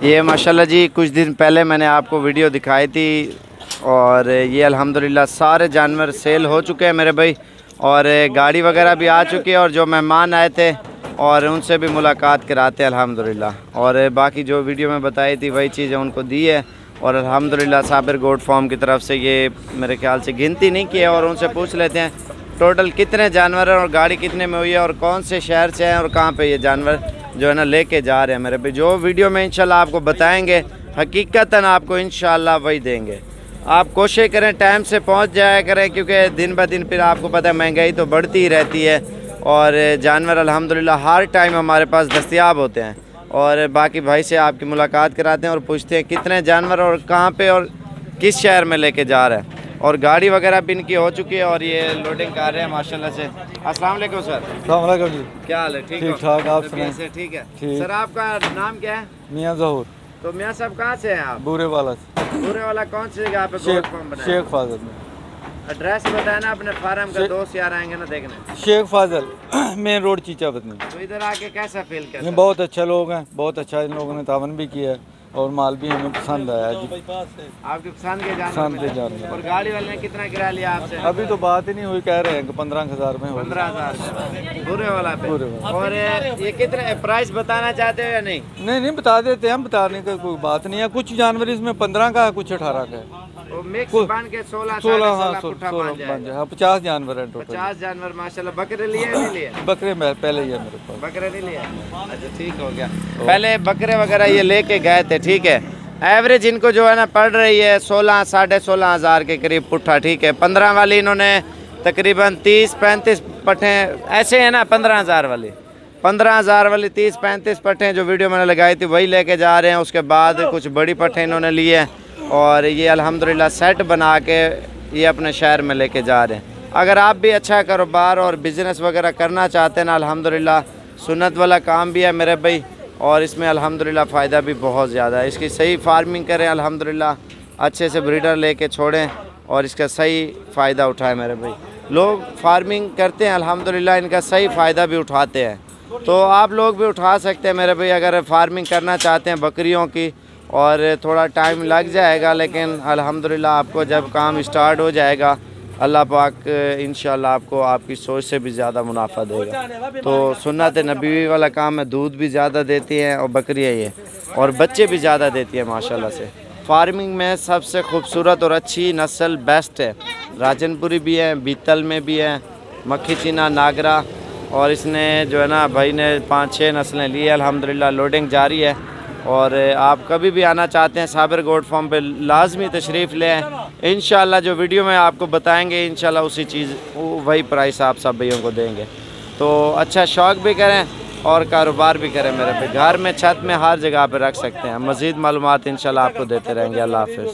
ये माशाल्लाह जी कुछ दिन पहले मैंने आपको वीडियो दिखाई थी और ये अल्हम्दुलिल्लाह सारे जानवर सेल हो चुके हैं मेरे भाई, और गाड़ी वगैरह भी आ चुकी है और जो मेहमान आए थे और उनसे भी मुलाकात कराते हैं अल्हम्दुलिल्लाह। और बाकी जो वीडियो में बताई थी वही चीज़ें उनको दी है और अल्हम्दुलिल्लाह साबिर गोट फार्म की तरफ से ये मेरे ख्याल से गिनती नहीं की है और उनसे पूछ लेते हैं टोटल कितने जानवर हैं और गाड़ी कितने में हुई है और कौन से शहर से हैं और कहाँ पे ये जानवर जो है ना लेके जा रहे हैं मेरे भाई। जो वीडियो में इंशाल्लाह आपको बताएंगे हकीकतन आपको इंशाल्लाह वही देंगे। आप कोशिश करें टाइम से पहुंच जाया करें, क्योंकि दिन ब दिन फिर आपको पता है महंगाई तो बढ़ती ही रहती है और जानवर अल्हम्दुलिल्लाह हर टाइम हमारे पास दस्तयाब होते हैं। और बाकी भाई से आपकी मुलाकात कराते हैं और पूछते हैं कितने जानवर और कहाँ पे और किस शहर में लेके जा रहे हैं। और गाड़ी वगैरह भी इनकी हो चुकी है और ये लोडिंग कर रहे हैं माशाल्लाह से। अस्सलाम वालेकुम सर। अस्सलाम वालेकुम जी। क्या हाल है? ठीक ठाक, आप सुनाएं? सुनाएं? ठीक है ठीक। सर आपका नाम क्या है? मियाँ ज़हूर। तो मियाँ साहब कहाँ से हैं आप? बूरे वाला से। पूरे वाला कौन सी जगह पे गोट फार्म बनाया? शेख फाजल में। एड्रेस बताया ना अपने फार्म का, दोस्त यार आएंगे ना देखने। Sheikh Fazal main road चीचा बदनी। तो इधर आके कैसा फील ये करते हैं? बहुत अच्छे लोग हैं, बहुत अच्छा इन लोगों ने तावन भी किया है और माल भी हमें पसंद आया जी। आपके पसंद के पसंद के जानवर? जानवर। और गाड़ी वाले ने कितना किराया लिया आपसे? अभी तो बात ही नहीं हुई, कह रहे हैं कि 15,000 में हो। 15,000 पूरे वाला पे। पूरे वाला। और ये कितने प्राइस बताना चाहते हो या नहीं? नहीं बता देते, हम बताने का कोई बात नहीं है। कुछ जानवर इसमें 15 का है, कुछ 18 का है। वो मिक्स बांध के 16 हाँ, पुट्ठा 16 बांध जाएगा। हाँ 50 जानवर है टोटल। 50 जानवर माशाल्लाह। बकरे लिए नहीं लिए? बकरे में पहले ही है मेरे पास। बकरे नहीं लिए? अच्छा ठीक हो गया। पहले बकरे वगैरह ये लेके गए थे, ठीक है। एवरेज इनको जो है ना पड़ रही है 16 साढ़े 16 हज़ार के करीब पुट्ठा, ठीक है। 15 वाली इन्होंने तकरीबन 30-35 पट्ठे ऐसे है ना। 15,000 वाली 15,000 वाली 30-35 पट्ठे जो वीडियो मैंने लगाई थी वही लेके जा रहे हैं। उसके बाद कुछ बड़ी पट्ठे इन्होंने लिए हैं और ये अल्हम्दुलिल्लाह सेट बना के ये अपने शहर में लेके जा रहे हैं। अगर आप भी अच्छा कारोबार और बिज़नेस वगैरह करना चाहते हैं ना, अल्हम्दुलिल्लाह सुन्नत वाला काम भी है मेरे भाई और इसमें अल्हम्दुलिल्लाह फ़ायदा भी बहुत ज़्यादा है। इसकी सही फार्मिंग करें अल्हम्दुलिल्लाह, अच्छे से ब्रीडर लेके छोड़ें और इसका सही फ़ायदा उठाएं मेरे भाई। लोग फार्मिंग करते हैं अल्हम्दुलिल्लाह, इनका सही फ़ायदा भी उठाते हैं, तो आप लोग भी उठा सकते हैं मेरे भाई। अगर फार्मिंग करना चाहते हैं बकरियों की और थोड़ा टाइम लग जाएगा, लेकिन अल्हम्दुलिल्लाह आपको जब काम स्टार्ट हो जाएगा अल्लाह पाक इंशाल्लाह आपको आपकी सोच से भी ज़्यादा मुनाफा देगा। तो सुन्नत नबी वाला काम है, दूध भी ज़्यादा देती हैं और बकरियाँ ये और बच्चे भी ज़्यादा देती हैं माशाल्लाह से। फार्मिंग में सबसे खूबसूरत और अच्छी नस्ल बेस्ट है, राजनपुरी भी है, बीतल में भी है, मक्खी चीना, नागरा। और इसने जो है ना भाई ने 5-6 नस्लें ली है अल्हम्दुलिल्लाह। लोडिंग जारी है और आप कभी भी आना चाहते हैं साबिर गोट फार्म पे लाजमी तशरीफ़ ले आएँ। इंशाल्लाह जो वीडियो में आपको बताएंगे इंशाल्लाह उसी चीज़ वही प्राइस आप सब भाइयों को देंगे। तो अच्छा शौक़ भी करें और कारोबार भी करें मेरे पे। घर में, छत में, हर जगह पे रख सकते हैं। मज़ीद मालूमात इंशाल्लाह आपको देते रहेंगे। अल्लाह हाफ़िज़।